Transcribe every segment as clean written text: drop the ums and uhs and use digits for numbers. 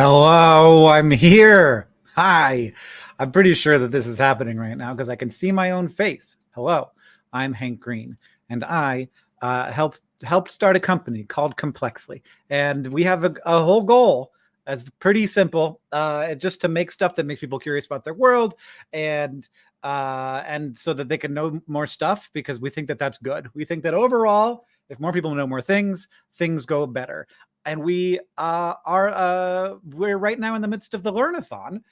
Hello, I'm here. Hi. I'm pretty sure that this is happening right now because I can see my own face. Hello, I'm Hank Green, and I helped start a company called Complexly, and we have a whole goal. It's pretty simple, just to make stuff that makes people curious about their world, and so that they can know more stuff because we think that that's good. We think that overall, if more people know more things, things go better. And we're right now in the midst of the Learnathon,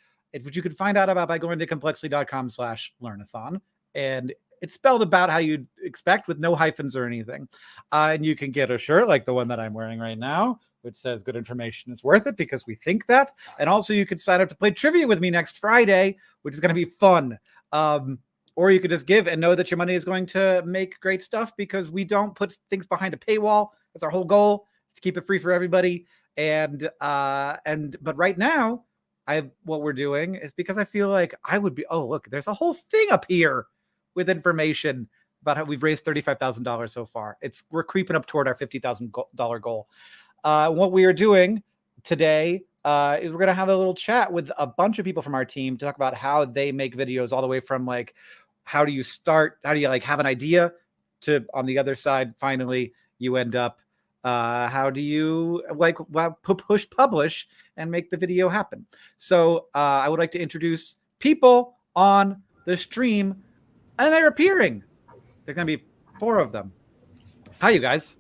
which you can find out about by going to complexly.com/learnathon. And it's spelled about how you'd expect with no hyphens or anything. And you can get a shirt like the one that I'm wearing right now, which says good information is worth it because we think that. And also you can sign up to play trivia with me next Friday, which is going to be fun. Or you could just give and know that your money is going to make great stuff because we don't put things behind a paywall. That's our whole goal, is to keep it free for everybody. But right now, what we're doing is because I feel like I would be, oh, look, there's a whole thing up here with information about how we've raised $35,000 so far. We're creeping up toward our $50,000 goal. What we are doing today is we're going to have a little chat with a bunch of people from our team to talk about how they make videos, all the way from like, how do you start? How do you like have an idea to, on the other side, finally you end up, how do you like push publish and make the video happen? So I would like to introduce people on the stream, and they're appearing. There's going to be 4 of them. Hi, you guys.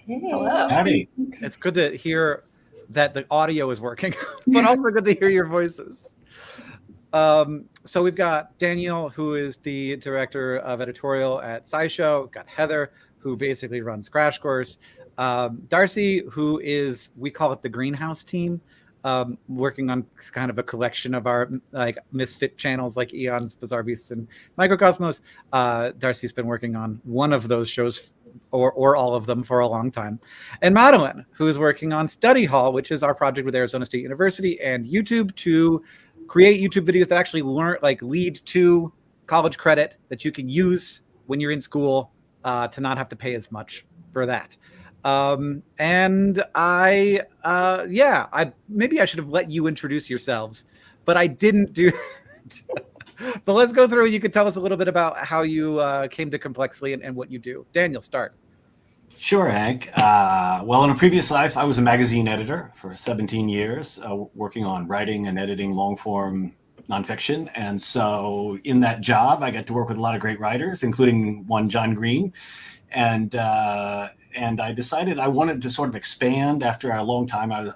Hey. Hello. Howdy. It's good to hear that the audio is working, but also good to hear your voices. So we've got Daniel, who is the director of editorial at SciShow. We've got Heather, who basically runs Crash Course. Darcy, who is, we call it the Greenhouse team, working on kind of a collection of our like misfit channels like Eons, Bizarre Beasts, and Microcosmos. Darcy's been working on one of those shows or all of them for a long time. And Madeline, who is working on Study Hall, which is our project with Arizona State University and YouTube to create YouTube videos that actually lead to college credit that you can use when you're in school, to not have to pay as much for that. Maybe I should have let you introduce yourselves, but I didn't do that. But let's go through. You could tell us a little bit about how you came to Complexly and what you do. Daniel, start. Sure, Hank. Well, in a previous life, I was a magazine editor for 17 years, working on writing and editing long-form nonfiction. And so in that job, I got to work with a lot of great writers, including one, John Green. And I decided I wanted to sort of expand after a long time. I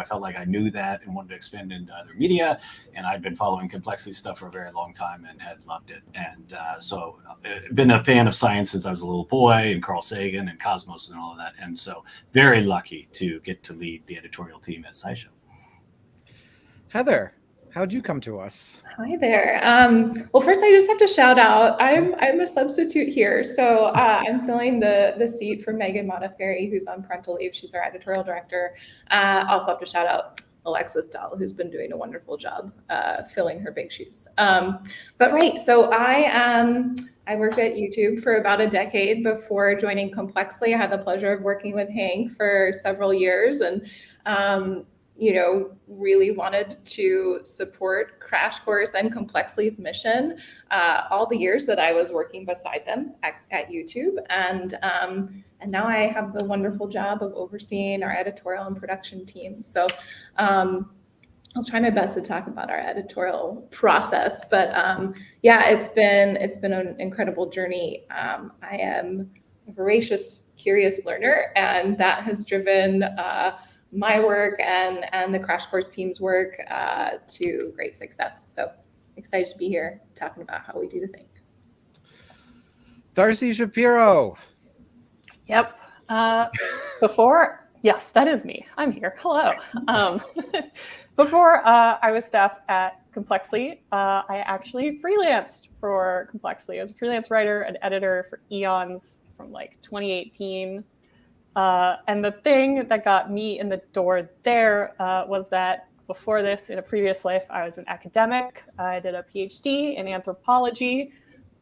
felt like I knew that and wanted to expand into other media. And I'd been following Complexity stuff for a very long time and had loved it. And so I've been a fan of science since I was a little boy, and Carl Sagan and Cosmos and all of that. And so very lucky to get to lead the editorial team at SciShow. Heather, how'd you come to us? Hi there. Well, first I just have to shout out, I'm a substitute here. So I'm filling the seat for Megan Modafferi, who's on parental leave. She's our editorial director. Also have to shout out Alexis Dahl, who's been doing a wonderful job filling her big shoes. So I worked at YouTube for about a decade before joining Complexly. I had the pleasure of working with Hank for several years, and really wanted to support Crash Course and Complexly's mission all the years that I was working beside them at YouTube. And now I have the wonderful job of overseeing our editorial and production team. So I'll try my best to talk about our editorial process, but it's been an incredible journey. I am a voracious, curious learner, and that has driven my work and the Crash Course team's work to great success. So excited to be here talking about how we do the thing. Darcy Shapiro. Yep. Yes, that is me. I'm here. Hello. Before I was staff at Complexly, I actually freelanced for Complexly. I was a freelance writer and editor for Eons from like 2018. And the thing that got me in the door there was that before this, in a previous life, I was an academic. I did a PhD in anthropology,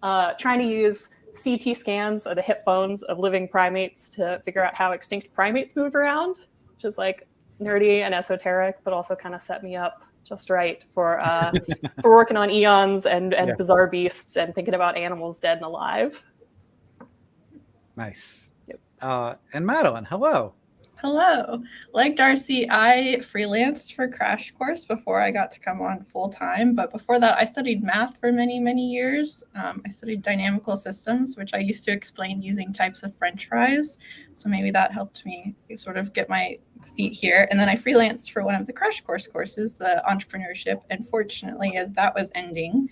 trying to use CT scans of the hip bones of living primates to figure out how extinct primates move around, which is like nerdy and esoteric, but also kind of set me up just right for working on Eons and bizarre beasts and thinking about animals dead and alive. Nice. Yep. And Madeline, hello. Hello. Like Darcy, I freelanced for Crash Course before I got to come on full time. But before that, I studied math for many, many years. I studied dynamical systems, which I used to explain using types of French fries. So maybe that helped me sort of get my feet here. And then I freelanced for one of the Crash Course courses, the entrepreneurship. And fortunately, as that was ending,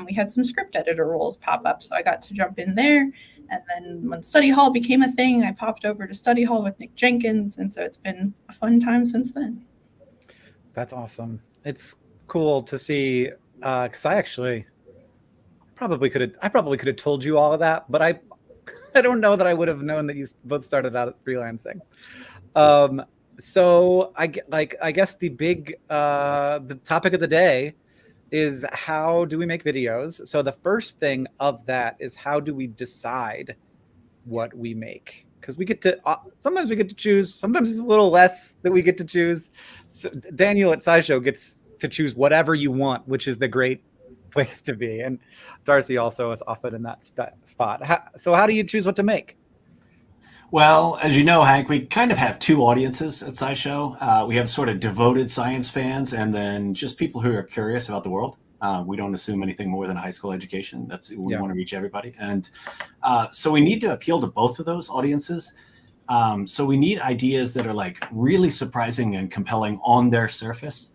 we had some script editor roles pop up. So I got to jump in there. And then when study hall became a thing, I popped over to study hall with Nick Jenkins. And so it's been a fun time since then. That's awesome. It's cool to see, because I probably could have told you all of that, but I don't know that I would have known that you both started out freelancing. So I guess the topic of the day is, how do we make videos? So the first thing of that is, how do we decide what we make? Because sometimes we get to choose, sometimes it's a little less that we get to choose. So Daniel at SciShow gets to choose whatever you want, which is the great place to be. And Darcy also is often in that spot. So how do you choose what to make? Well, as you know, Hank, we kind of have two audiences at SciShow. We have sort of devoted science fans, and then just people who are curious about the world. We don't assume anything more than a high school education. We want to reach everybody. And so we need to appeal to both of those audiences. So we need ideas that are like really surprising and compelling on their surface,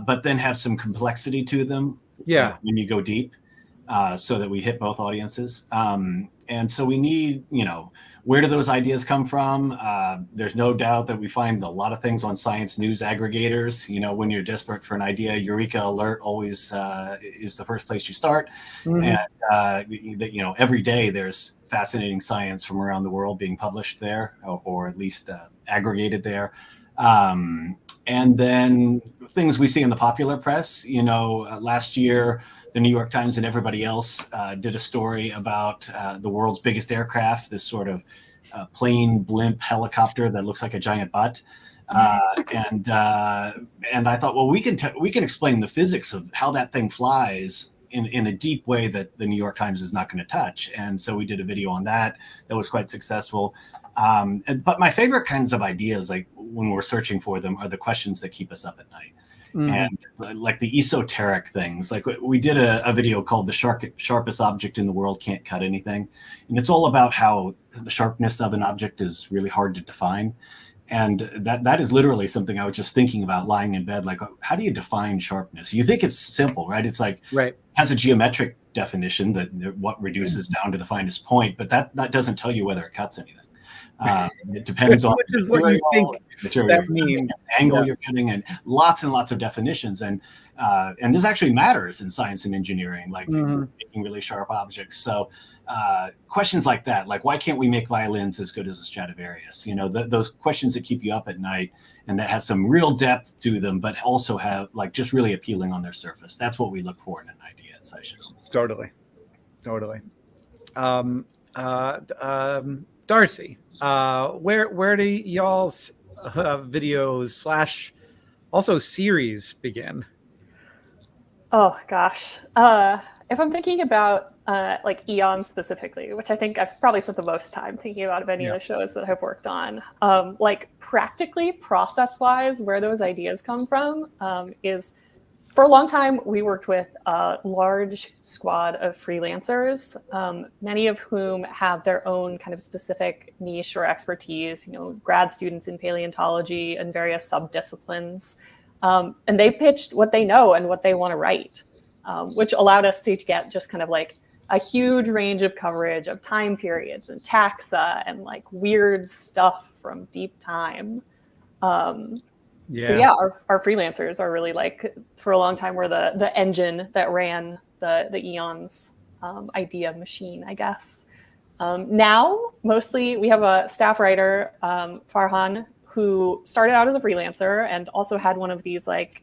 but then have some complexity to them when you go deep, so that we hit both audiences. And so we need, where do those ideas come from? There's no doubt that we find a lot of things on science news aggregators. When you're desperate for an idea, Eureka Alert always is the first place you start. Mm-hmm. And every day there's fascinating science from around the world being published there, or at least aggregated there. And then things we see in the popular press. Last year, the New York Times and everybody else did a story about the world's biggest aircraft, this sort of plane blimp helicopter that looks like a giant butt. And I thought, well, we can explain the physics of how that thing flies in a deep way that the New York Times is not going to touch. And so we did a video on that was quite successful. But my favorite kinds of ideas, like when we're searching for them, are the questions that keep us up at night. And like the esoteric things, like we did a video called "The Sharpest Object in the World Can't Cut Anything," and it's all about how the sharpness of an object is really hard to define. And that is literally something I was just thinking about lying in bed. Like, how do you define sharpness? You think it's simple, right? It's like has a geometric definition that what reduces down to the finest point, but that doesn't tell you whether it cuts anything. It depends on what you think that means, angle you're cutting, and lots of definitions. And this actually matters in science and engineering, like making really sharp objects. So questions like that, like why can't we make violins as good as a Stradivarius? Those questions that keep you up at night, and that has some real depth to them, but also have like just really appealing on their surface. That's what we look for in an idea at SciShow. Totally. Darcy, where do y'all's videos / also series begin? Oh gosh, if I'm thinking about like Eons specifically, which I think I've probably spent the most time thinking about of any of the shows that I've worked on, like practically process-wise, where those ideas come from is, for a long time, we worked with a large squad of freelancers, many of whom have their own kind of specific niche or expertise, grad students in paleontology and various subdisciplines. And they pitched what they know and what they want to write, which allowed us to get just kind of like a huge range of coverage of time periods and taxa and like weird stuff from deep time. So our freelancers are really like, for a long time, were the engine that ran the Eons idea machine, I guess. Now, mostly we have a staff writer, Farhan, who started out as a freelancer and also had one of these like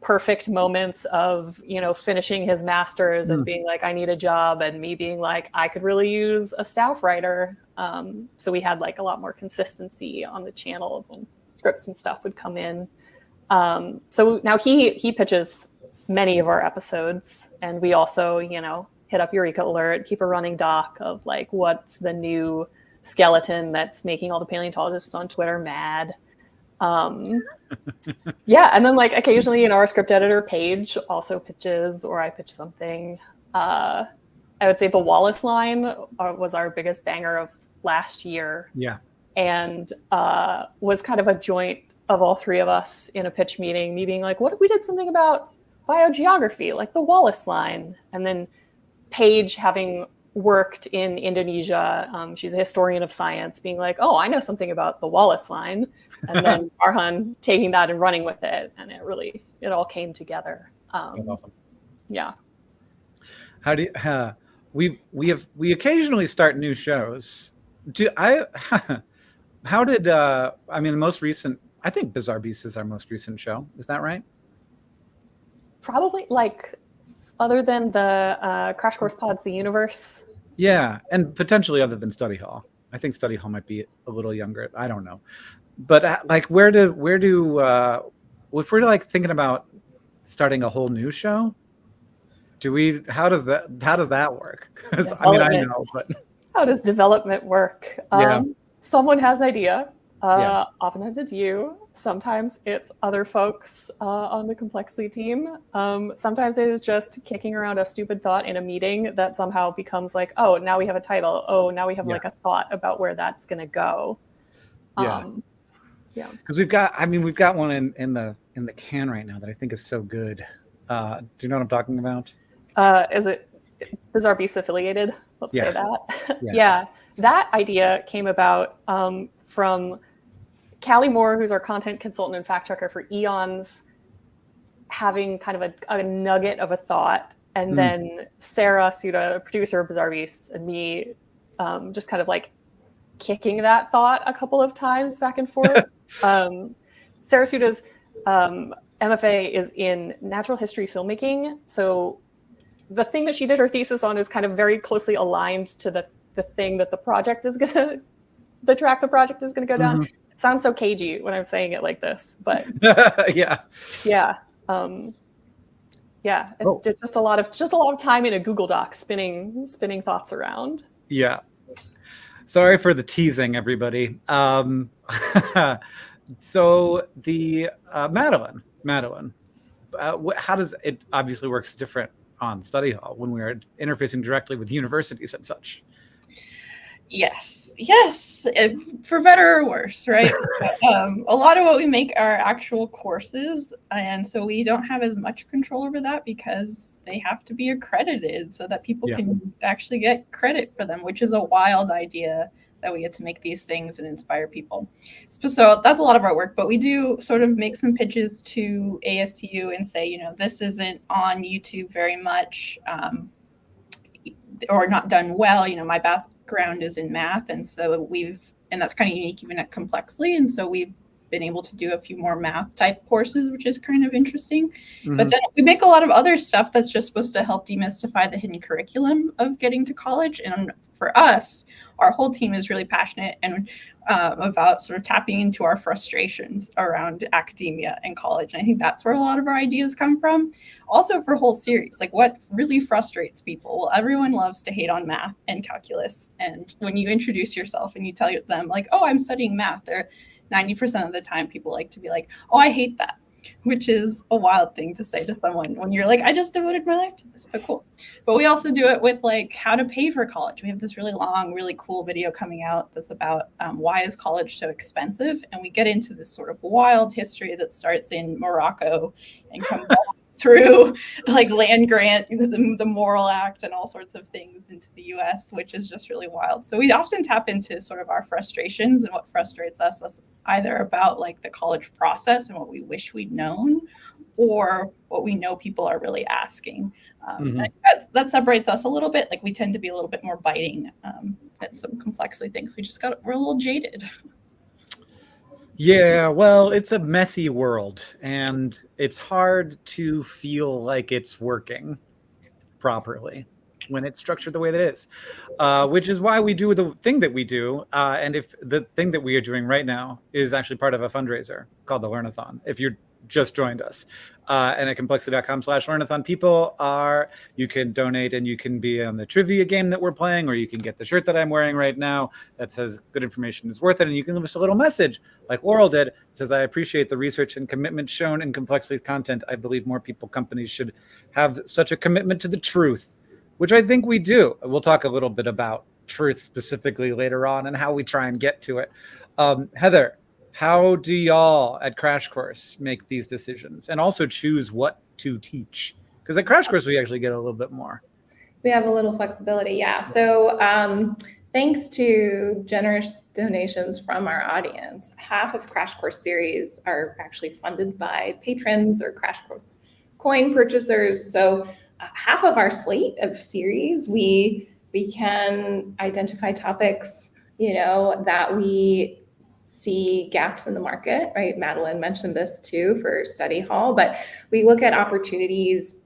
perfect moments of, finishing his master's and being like, I need a job, and me being like, I could really use a staff writer. So we had like a lot more consistency on the channel when scripts and stuff would come in. So now he pitches many of our episodes, and we also, hit up Eureka Alert, keep a running doc of like what's the new skeleton that's making all the paleontologists on Twitter mad. Yeah, and then like occasionally our script editor Paige also pitches, or I pitch something. I would say the Wallace line was our biggest banger of last year. Yeah. And was kind of a joint of all three of us in a pitch meeting, me being like, what if we did something about biogeography, like the Wallace line? And then Paige, having worked in Indonesia, she's a historian of science, being like, oh, I know something about the Wallace line. And then Arhan taking that and running with it. And it all came together. That's awesome. Yeah. How do you, we occasionally start new shows. How did, the most recent, I think Bizarre Beasts is our most recent show. Is that right? Probably, like, other than the Crash Course Pods, the universe. Yeah, and potentially other than Study Hall. I think Study Hall might be a little younger. I don't know. But like, where do if we're like thinking about starting a whole new show, how does that work? 'Cause, I know, but how does development work? Someone has an idea. Oftentimes it's you. Sometimes it's other folks on the Complexly team. Sometimes it is just kicking around a stupid thought in a meeting that somehow becomes like, oh, now we have a title. Oh, now we have like a thought about where that's going to go. Because we've got one in the can right now that I think is so good. Do you know what I'm talking about? Is it Bizarre Beasts affiliated? Let's say that. Yeah. That idea came about from Callie Moore, who's our content consultant and fact checker for Eons, having kind of a nugget of a thought, and then Sarah Suda, producer of Bizarre Beasts, and me just kind of like kicking that thought a couple of times back and forth. Sarah Suda's MFA is in natural history filmmaking, so the thing that she did her thesis on is kind of very closely aligned to the thing that the track the project is gonna go down. It sounds so cagey when I'm saying it like this, but it's just a lot of time in a Google Doc spinning thoughts around. Yeah. Sorry for the teasing, everybody. So the Madeline, how does it obviously works different on Study Hall when we are interfacing directly with universities and such? Yes, for better or worse, right? A lot of what we make are actual courses, and so we don't have as much control over that because they have to be accredited so that people can actually get credit for them, which is a wild idea that we get to make these things and inspire people. So that's a lot of our work, but we do sort of make some pitches to ASU and say, this isn't on YouTube very much, or not done well. My background is in math, and so that's kind of unique even at Complexly, and so we've been able to do a few more math type courses, which is kind of interesting. But then we make a lot of other stuff that's just supposed to help demystify the hidden curriculum of getting to college. And for us, our whole team is really passionate and about sort of tapping into our frustrations around academia and college. And I think that's where a lot of our ideas come from. Also for whole series, like what really frustrates people. Well, everyone loves to hate on math and calculus. And when you introduce yourself and you tell them like, oh, I'm studying math, 90% of the time people like to be like, oh, I hate that, which is a wild thing to say to someone when you're like, I just devoted my life to this. But cool. But we also do it with like how to pay for college. We have this really long, really cool video coming out that's about why is college so expensive? And we get into this sort of wild history that starts in Morocco and comes back through like land grant, the Moral Act, and all sorts of things into the US, which is just really wild. So we often tap into sort of our frustrations and what frustrates us either about like the college process and what we wish we'd known, or what we know people are really asking. That separates us a little bit. Like we tend to be a little bit more biting than some Complexly things. We're a little jaded. Yeah, well, it's a messy world, and it's hard to feel like it's working properly. when it's structured the way that it is, which is why we do the thing that we do. And if the thing that we are doing right now is actually part of a fundraiser called the Learnathon, if you're just joined us, and at complexity.com/learnathon, you can donate and you can be on the trivia game that we're playing, or you can get the shirt that I'm wearing right now that says good information is worth it. And you can leave us a little message like Laurel did. It says, I appreciate the research and commitment shown in Complexity's content. I believe more companies should have such a commitment to the truth, which I think we do. We'll talk a little bit about truth specifically later on and how we try and get to it. Heather, how do y'all at Crash Course make these decisions and also choose what to teach? Because at Crash Course, we actually get a little bit more. We have a little flexibility, yeah. So thanks to generous donations from our audience, half of Crash Course series are actually funded by patrons or Crash Course coin purchasers. So half of our slate of series, we can identify topics, that we see gaps in the market, right? Madeline mentioned this too for study hall, but we look at opportunities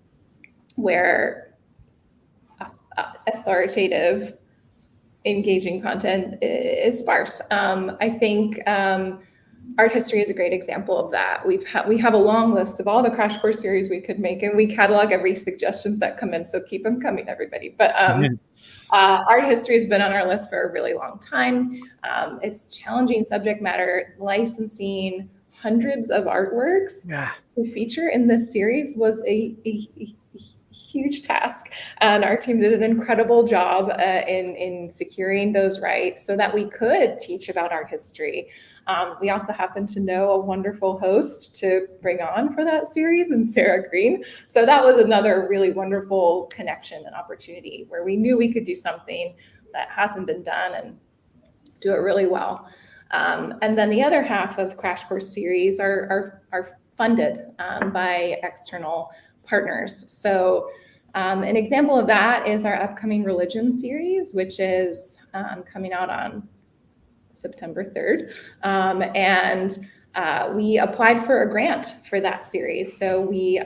where authoritative, engaging content is sparse. I think art history is a great example of that. We have a long list of all the Crash Course series we could make, and we catalog every suggestions that come in, so keep them coming, everybody. But art history has been on our list for a really long time. It's challenging subject matter. Licensing hundreds of artworks to feature in this series was a huge task, and our team did an incredible job in securing those rights so that we could teach about art history. We also happened to know a wonderful host to bring on for that series, and Sarah Green. So that was another really wonderful connection and opportunity where we knew we could do something that hasn't been done and do it really well. And then the other half of Crash Course series are funded by external partners. So an example of that is our upcoming religion series, which is coming out on September 3rd. And we applied for a grant for that series. So we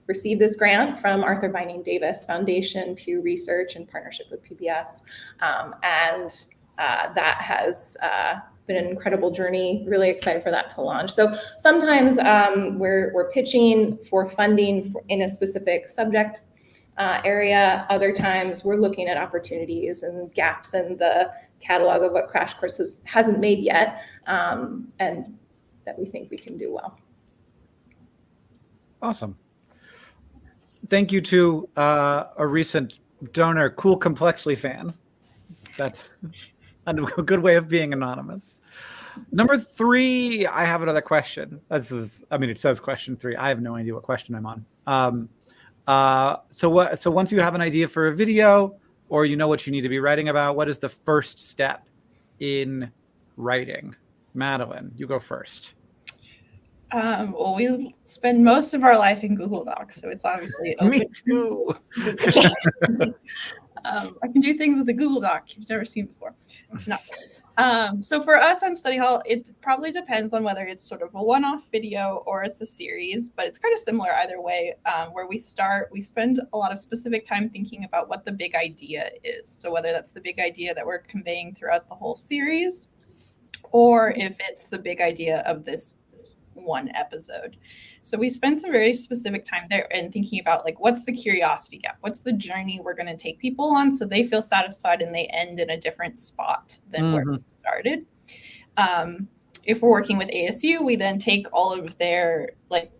received this grant from Arthur Vining Davis Foundation, Pew Research, in partnership with PBS. And that has been an incredible journey. Really excited for that to launch. So sometimes we're pitching for funding in a specific subject area. Other times we're looking at opportunities and gaps in the catalog of what Crash Course hasn't made yet, and that we think we can do well. Awesome. Thank you to a recent donor, Cool Complexly fan. That's a good way of being anonymous. Number 3, I have another question. It says question 3. I have no idea what question I'm on. So once you have an idea for a video, or you know what you need to be writing about, what is the first step in writing? Madeline, you go first. Well, we spend most of our life in Google Docs, so it's obviously open. Me too. I can do things with a Google Doc you've never seen before. No. So for us on Study Hall, it probably depends on whether it's sort of a one-off video or it's a series, but it's kind of similar either way. Where we spend a lot of specific time thinking about what the big idea is. So whether that's the big idea that we're conveying throughout the whole series, or if it's the big idea of this one episode. So we spend some very specific time there and thinking about what's the curiosity gap? What's the journey we're going to take people on so they feel satisfied and they end in a different spot than where we started. If we're working with ASU, we then take all of their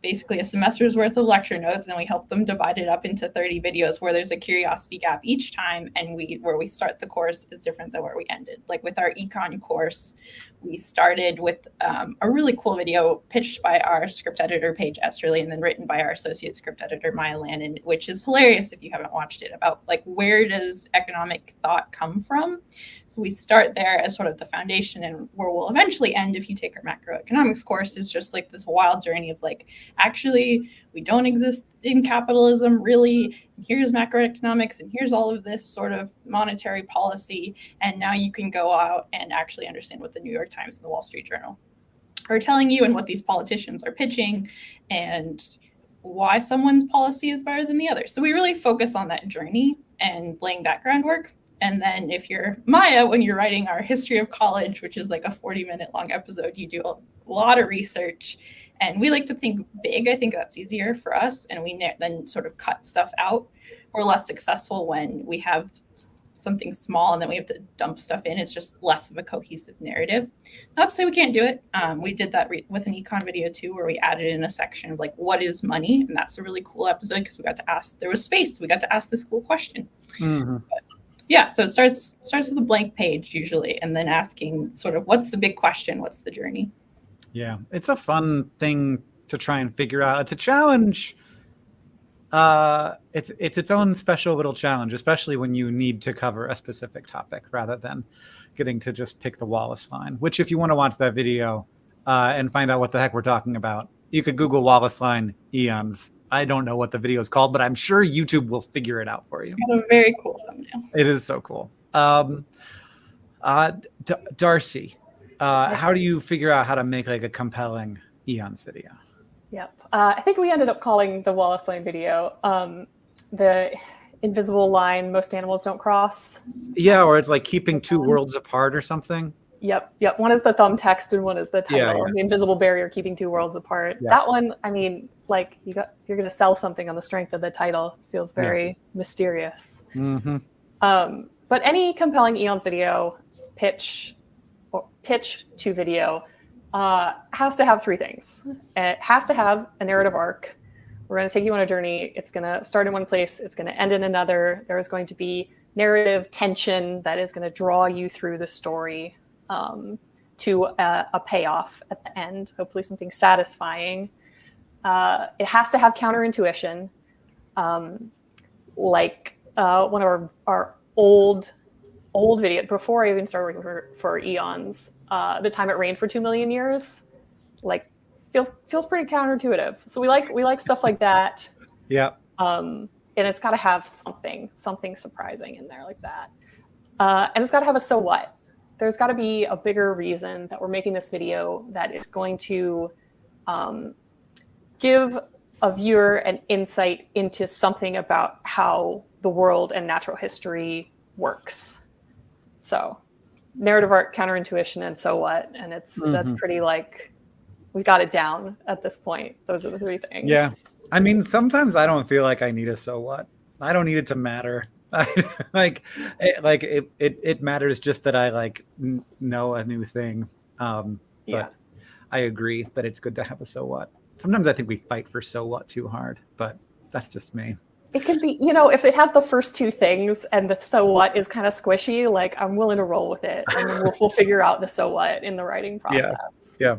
basically a semester's worth of lecture notes and we help them divide it up into 30 videos where there's a curiosity gap each time, and where we start the course is different than where we ended. Like with our econ course, we started with a really cool video pitched by our script editor, Paige Esterly, and then written by our associate script editor, Maya Lannon, which is hilarious if you haven't watched it, about where does economic thought come from? So we start there as sort of the foundation, and where we'll eventually end if you take our macroeconomics course is just this wild journey of actually we don't exist in capitalism really, and here's macroeconomics, and here's all of this sort of monetary policy, and now you can go out and actually understand what the New York Times and the Wall Street Journal are telling you and what these politicians are pitching and why someone's policy is better than the other. So we really focus on that journey and laying that groundwork. And then if you're Maya, when you're writing our history of college, which is like a 40-minute long episode, you do a lot of research. And we like to think big. I think that's easier for us. And we then sort of cut stuff out. We're less successful when we have something small and then we have to dump stuff in. It's just less of a cohesive narrative. Not to say we can't do it. We did that with an econ video too, where we added in a section of like, what is money? And that's a really cool episode because we got to ask, there was space. We got to ask this cool question. But yeah, so it starts with a blank page usually, and then asking sort of what's the big question? What's the journey? Yeah, it's a fun thing to try and figure out. It's a challenge. It's its own special little challenge, especially when you need to cover a specific topic rather than getting to just pick the Wallace line, which if you want to watch that video and find out what the heck we're talking about, you could Google Wallace line Eons. I don't know what the video is called, but I'm sure YouTube will figure it out for you. It's a very cool thumbnail. It is so cool. Darcy, how do you figure out how to make like a compelling Eons video? Yep. I think we ended up calling the Wallace line video the invisible line most animals don't cross. Yeah, or it's like keeping two worlds apart or something. Yep. One is the thumb text and one is the title. Yeah. The invisible barrier keeping two worlds apart. Yeah. That one, I mean, like you're going to sell something on the strength of the title. Feels very mysterious. Mm-hmm. But any compelling Eons video, pitch to video, has to have three things. It has to have a narrative arc. We're going to take you on a journey. It's going to start in one place. It's going to end in another. There is going to be narrative tension that is going to draw you through the story to a payoff at the end, hopefully something satisfying. It has to have counterintuition. Like one of our old video, before I even started working for Eons, the time it rained for 2 million years, like feels pretty counterintuitive. So we like stuff like that. Yeah. And it's got to have something surprising in there like that. And it's got to have a so what. There's got to be a bigger reason that we're making this video that is going to give a viewer an insight into something about how the world and natural history works. So narrative arc, counterintuition, and so what. And that's pretty like, we got it down at this point. Those are the three things. Yeah. I mean, sometimes I don't feel like I need a so what. I don't need it to matter. It matters just that I know a new thing. But I agree that it's good to have a so what. Sometimes I think we fight for so what too hard, but that's just me. It can be, if it has the first two things and the so what is kind of squishy, like I'm willing to roll with it, and then we'll figure out the so what in the writing process. Yeah.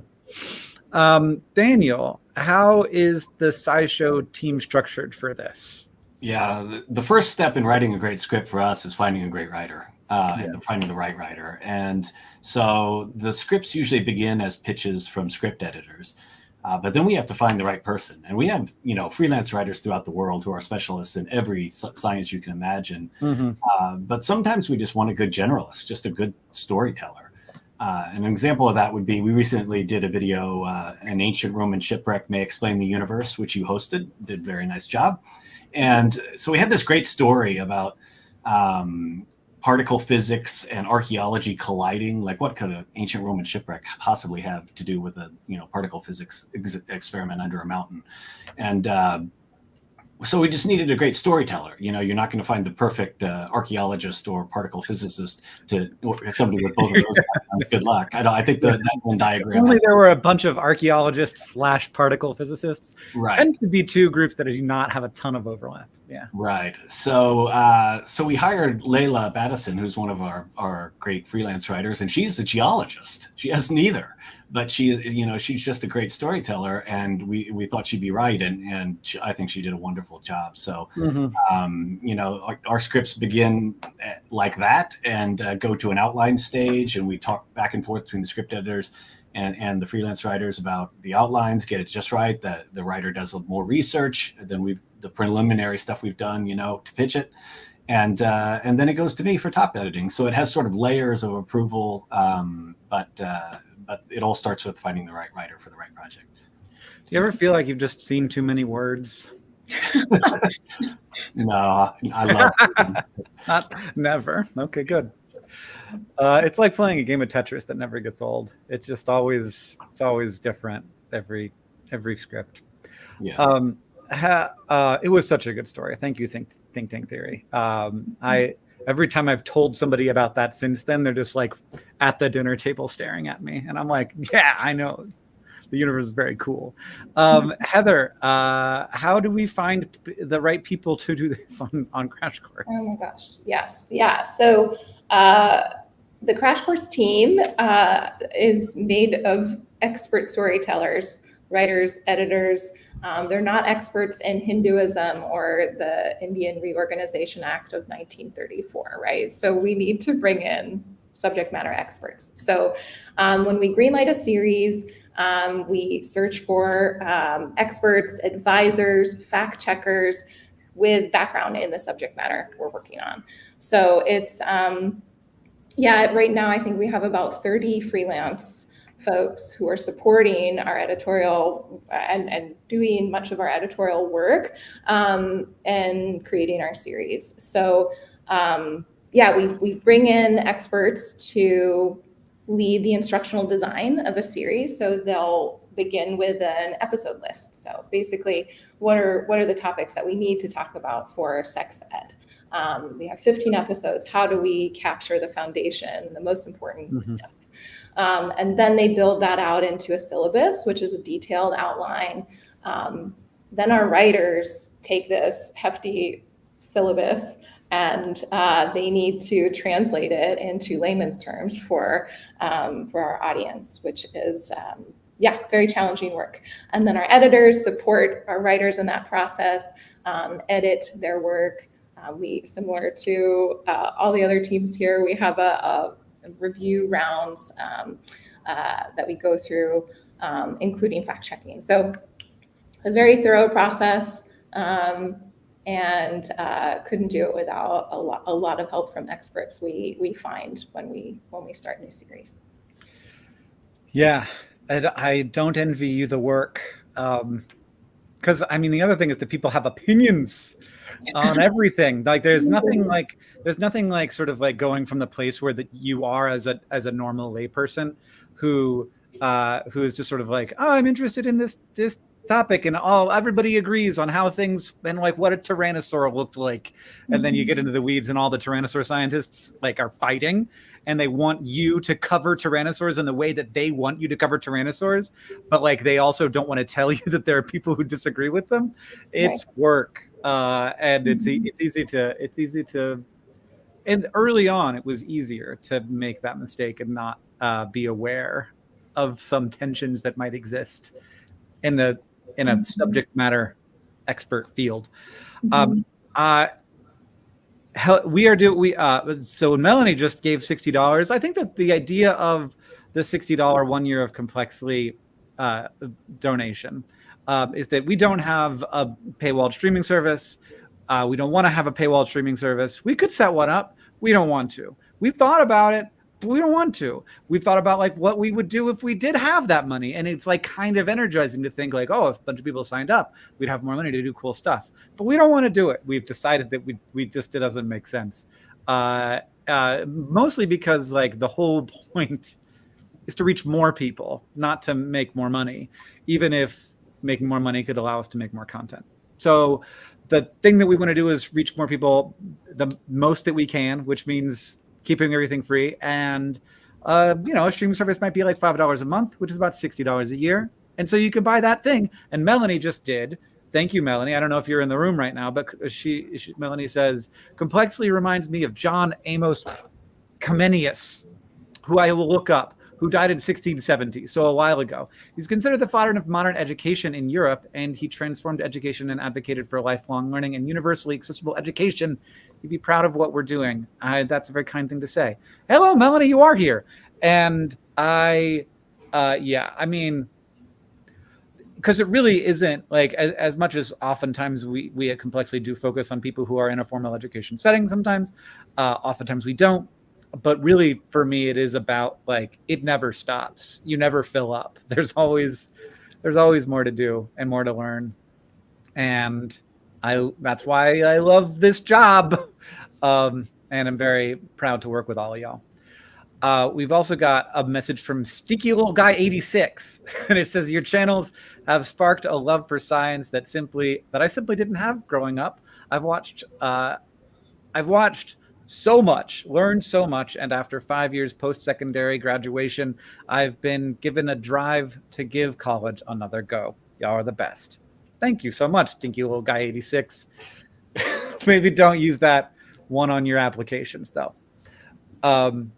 Daniel, how is the SciShow team structured for this? Yeah, the first step in writing a great script for us is finding a great writer, and finding the right writer. And so the scripts usually begin as pitches from script editors, but then we have to find the right person. And we have, freelance writers throughout the world who are specialists in every science you can imagine. But sometimes we just want a good generalist, just a good storyteller. An example of that would be, we recently did a video, An Ancient Roman Shipwreck May Explain the Universe, which you hosted, did a very nice job. And so we had this great story about particle physics and archaeology colliding. Like, what could an ancient Roman shipwreck possibly have to do with a particle physics experiment under a mountain? And so we just needed a great storyteller. You're not going to find the perfect archaeologist or particle physicist somebody with both of those backgrounds. Good luck. I think that Venn diagram. Only there were a bunch of archaeologists / particle physicists. Right. Tends to be two groups that do not have a ton of overlap. Yeah. Right. So we hired Layla Battison, who's one of our great freelance writers, and she's a geologist. She has neither. But she's just a great storyteller, and we thought she'd be right, and I think she did a wonderful job. So, our scripts begin like that and go to an outline stage, and we talk back and forth between the script editors and the freelance writers about the outlines, get it just right. The writer does more research than the preliminary stuff we've done, to pitch it. And then it goes to me for top editing. So it has sort of layers of approval, but it all starts with finding the right writer for the right project. Do you ever feel like you've just seen too many words? No, I love reading. Never. Okay, good. It's like playing a game of Tetris that never gets old. It's just always different every script. Yeah. It was such a good story. Thank you, Think Tank Theory. Every time I've told somebody about that since then, they're just like at the dinner table staring at me, and I'm like, yeah, I know. The universe is very cool. Heather, how do we find the right people to do this on Crash Course? Oh my gosh, yes, yeah. So the Crash Course team is made of expert storytellers, writers, editors. They're not experts in Hinduism or the Indian Reorganization Act of 1934, right? So we need to bring in subject matter experts. So when we greenlight a series, we search for experts, advisors, fact checkers with background in the subject matter we're working on. So it's, right now I think we have about 30 freelance folks who are supporting our editorial and doing much of our editorial work and creating our series. So we bring in experts to lead the instructional design of a series. So they'll begin with an episode list. So basically, what are the topics that we need to talk about for sex ed? We have 15 episodes. How do we capture the foundation, the most important stuff? And then they build that out into a syllabus, which is a detailed outline. Then our writers take this hefty syllabus and they need to translate it into layman's terms for our audience, which is very challenging work. And then our editors support our writers in that process, edit their work. We, similar to all the other teams here, we have a review rounds that we go through, including fact checking. So a very thorough process. And couldn't do it without a lot of help from experts we find when we start new series. Yeah, I don't envy you the work, because I mean the other thing is that people have opinions on everything. Like there's nothing like sort of like going from the place where that you are as a normal layperson who is just sort of like, oh, I'm interested in this topic and everybody agrees on how things and like what a tyrannosaur looked like, and then you get into the weeds and all the tyrannosaur scientists like are fighting and they want you to cover tyrannosaurs in the way that they want you to cover tyrannosaurs, but like they also don't want to tell you that there are people who disagree with them. It's work, and it's easy to and early on it was easier to make that mistake and not be aware of some tensions that might exist in a subject matter expert field. So Melanie just gave $60. I think that the idea of the $60 1 year of Complexly donation is that we don't have a paywalled streaming service. We don't want to have a paywalled streaming service. We could set one up. We don't want to. We've thought about it. But we don't want to. We've thought about like what we would do if we did have that money. And it's like kind of energizing to think like, oh, if a bunch of people signed up, we'd have more money to do cool stuff. But we don't want to do it. We've decided that we just, it doesn't make sense. Mostly because like the whole point is to reach more people, not to make more money, even if making more money could allow us to make more content. So the thing that we want to do is reach more people the most that we can, which means keeping everything free. And, a streaming service might be like $5 a month, which is about $60 a year. And so you can buy that thing. And Melanie just did. Thank you, Melanie. I don't know if you're in the room right now, but Melanie says, Complexly reminds me of John Amos Comenius, who I will look up, who died in 1670, so a while ago. He's considered the father of modern education in Europe, and he transformed education and advocated for lifelong learning and universally accessible education. You'd be proud of what we're doing. That's a very kind thing to say. Hello, Melanie, you are here. And I mean, because it really isn't like as much as oftentimes we at Complexly do focus on people who are in a formal education setting sometimes, oftentimes we don't. But really, for me, it is about like it never stops. You never fill up. There's always more to do and more to learn. And That's why I love this job. And I'm very proud to work with all of y'all. We've also got a message from Stinky Little Guy 86, and it says your channels have sparked a love for science that I simply didn't have growing up. I've watched so much, learned so much, and after 5 years post-secondary graduation, I've been given a drive to give college another go. Y'all are the best. Thank you so much, Stinky Little Guy 86. Maybe don't use that one on your applications, though. And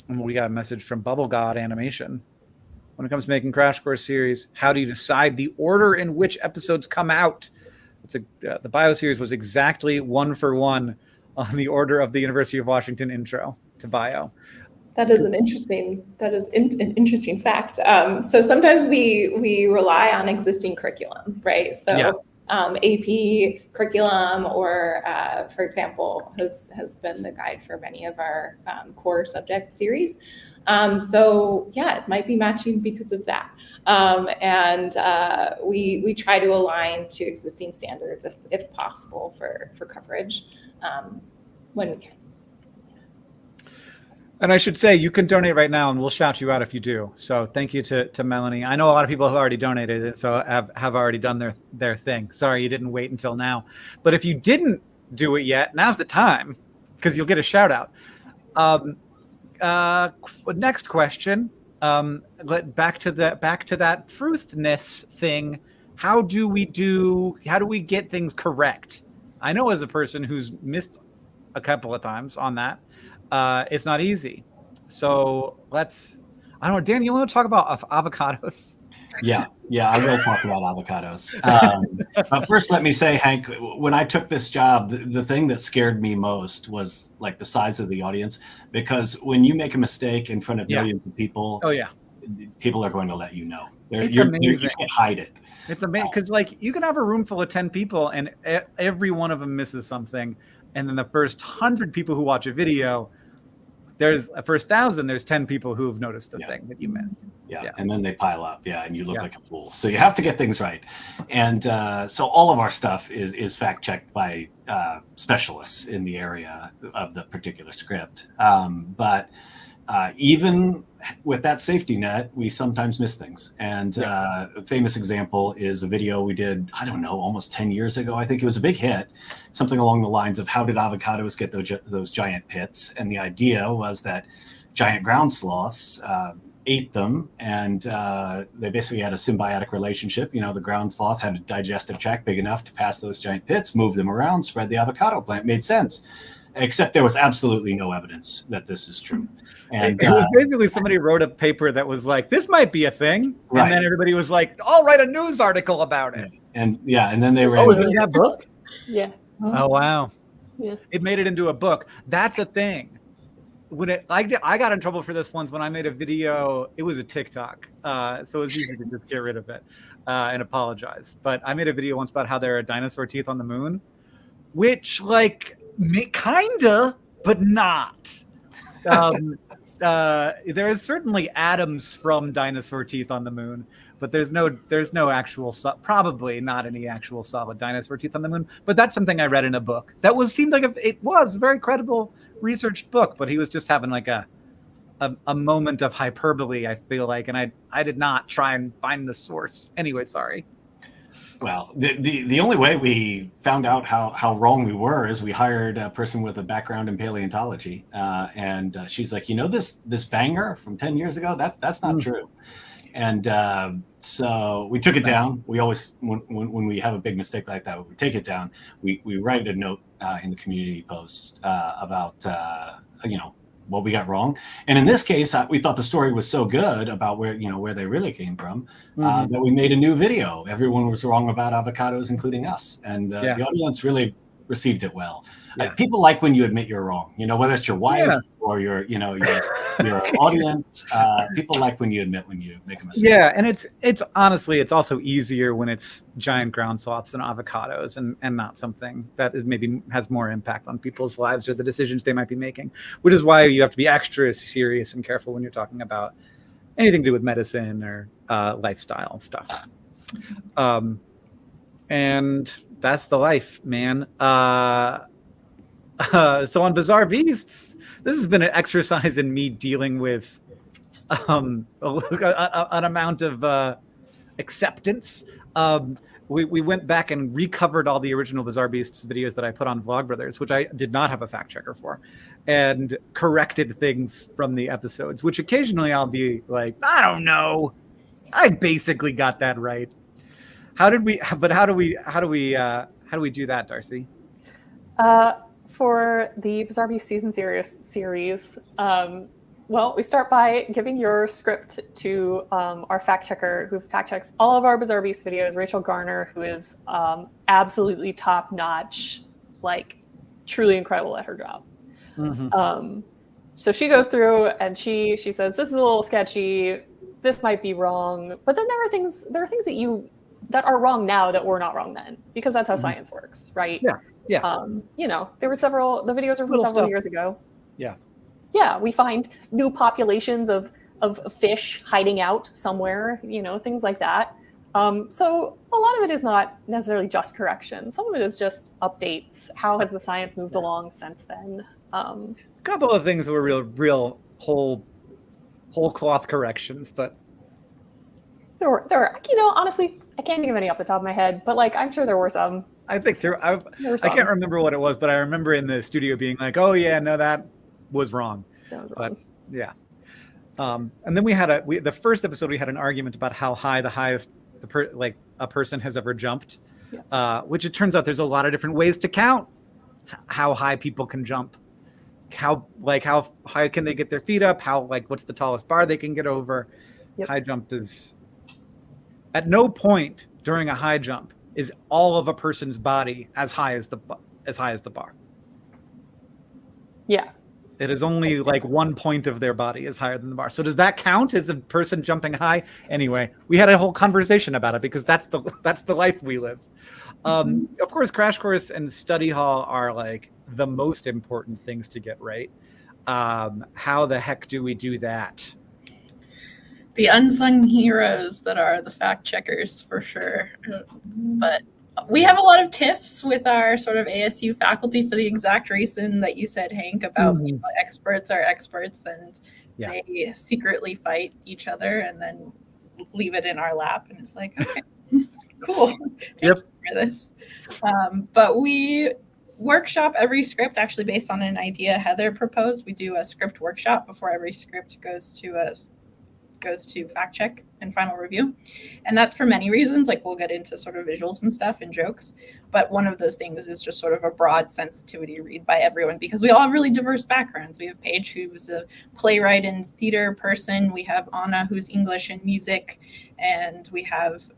we got a message from Bubble God Animation. When it comes to making Crash Course series, how do you decide the order in which episodes come out? The Bio series was exactly 1-for-1 on the order of the University of Washington intro to Bio. That is an interesting fact. So sometimes we rely on existing curriculum, right? So Yeah. AP curriculum, or for example, has been the guide for many of our core subject series. So yeah, it might be matching because of that. And we try to align to existing standards if possible for coverage when we can. And I should say, you can donate right now, and we'll shout you out if you do. So thank you to Melanie. I know a lot of people have already donated it, so have already done their thing. Sorry you didn't wait until now. But if you didn't do it yet, now's the time, because you'll get a shout out. Next question. Back to that truthness thing. How do we get things correct? I know as a person who's missed a couple of times on that, it's not easy. So I don't know, Dan, you want to talk about avocados? Yeah, I will talk about avocados. But first, let me say, Hank, when I took this job, the thing that scared me most was like the size of the audience, because when you make a mistake in front of millions of people, oh yeah, people are going to let you know. It's amazing. You can't hide it. It's amazing because like you can have a room full of 10 people and every one of them misses something, and then the first 100 people who watch a video, there's a first 1,000, there's 10 people who have noticed the thing that you missed. Yeah, and then they pile up, and you look like a fool. So you have to get things right. And so all of our stuff is fact-checked by specialists in the area of the particular script. But even with that safety net, we sometimes miss things. And a famous example is a video we did, I don't know, almost 10 years ago. I think it was a big hit, something along the lines of how did avocados get those giant pits? And the idea was that giant ground sloths ate them, and they basically had a symbiotic relationship. You know, the ground sloth had a digestive tract big enough to pass those giant pits, move them around, spread the avocado plant. Made sense. Except there was absolutely no evidence that this is true. And it was basically somebody wrote a paper that was like, this might be a thing. Right. And then everybody was like, I'll write a news article about it. And then they ran. Oh, in that book? Yeah. Oh, wow. Yeah. It made it into a book. That's a thing. I got in trouble for this once when I made a video. It was a TikTok. So it was easy to just get rid of it and apologize. But I made a video once about how there are dinosaur teeth on the moon, which kinda, but not. There is certainly atoms from dinosaur teeth on the moon, but there's no actual, probably not any actual solid dinosaur teeth on the moon. But that's something I read in a book that seemed like it was a very credible researched book, but he was just having like a moment of hyperbole, I feel like, and I did not try and find the source. Anyway, sorry. Well, the only way we found out how wrong we were is we hired a person with a background in paleontology, and she's like, this banger from 10 years ago, that's not true. And so we took it down. We always, when we have a big mistake like that, we take it down. We write a note in the community post about what we got wrong. And in this case, we thought the story was so good about where they really came from that we made a new video. Everyone was wrong about avocados, including us. And the audience really received it well. People like when you admit you're wrong, whether it's your wife or your audience. People like when you admit when you make a mistake. Yeah, and it's honestly, it's also easier when it's giant ground sloths and avocados and not something that maybe has more impact on people's lives or the decisions they might be making, which is why you have to be extra serious and careful when you're talking about anything to do with medicine or lifestyle stuff. And That's the life, man. So on Bizarre Beasts, this has been an exercise in me dealing with an amount of acceptance. We went back and recovered all the original Bizarre Beasts videos that I put on Vlogbrothers, which I did not have a fact checker for, and corrected things from the episodes, which occasionally I'll be like, I don't know, I basically got that right. How do we do that, Darcy? For the Bizarre Beast season series, well, we start by giving your script to our fact checker who fact checks all of our Bizarre Beast videos, Rachel Garner, who is absolutely top notch, like truly incredible at her job. Mm-hmm. So she goes through and she says, this is a little sketchy, this might be wrong, but then there are things that are wrong now that were not wrong then, because that's how science works, right? Yeah. There were the videos were from several years ago. Yeah, we find new populations of fish hiding out somewhere, things like that. So a lot of it is not necessarily just correction. Some of it is just updates. How has the science moved along since then? A couple of things were real whole cloth corrections, but there were honestly, I can't think of any off the top of my head, but like I'm sure there were some. I think I can't remember what it was, but I remember in the studio being like, "Oh yeah, no, that was wrong." But yeah, and then we had the first episode. We had an argument about how high the highest a person has ever jumped, which it turns out there's a lot of different ways to count how high people can jump. How high can they get their feet up? What's the tallest bar they can get over? Yep. High jump is at no point during a high jump is all of a person's body as high as the bar. Yeah. It is only like 1 point of their body is higher than the bar. So does that count as a person jumping high? Anyway, we had a whole conversation about it because that's the life we live. Of course, Crash Course and Study Hall are like the most important things to get right. How the heck do we do that? The unsung heroes that are the fact checkers for sure. But we have a lot of tiffs with our sort of ASU faculty for the exact reason that you said, Hank, about experts are experts and they secretly fight each other and then leave it in our lap. And it's like, okay, cool. Thank you for this. But we workshop every script actually based on an idea Heather proposed. We do a script workshop before every script goes to fact check and final review. And that's for many reasons. Like we'll get into sort of visuals and stuff and jokes. But one of those things is just sort of a broad sensitivity read by everyone because we all have really diverse backgrounds. We have Paige, who's a playwright and theater person. We have Anna, who's English and music. And we have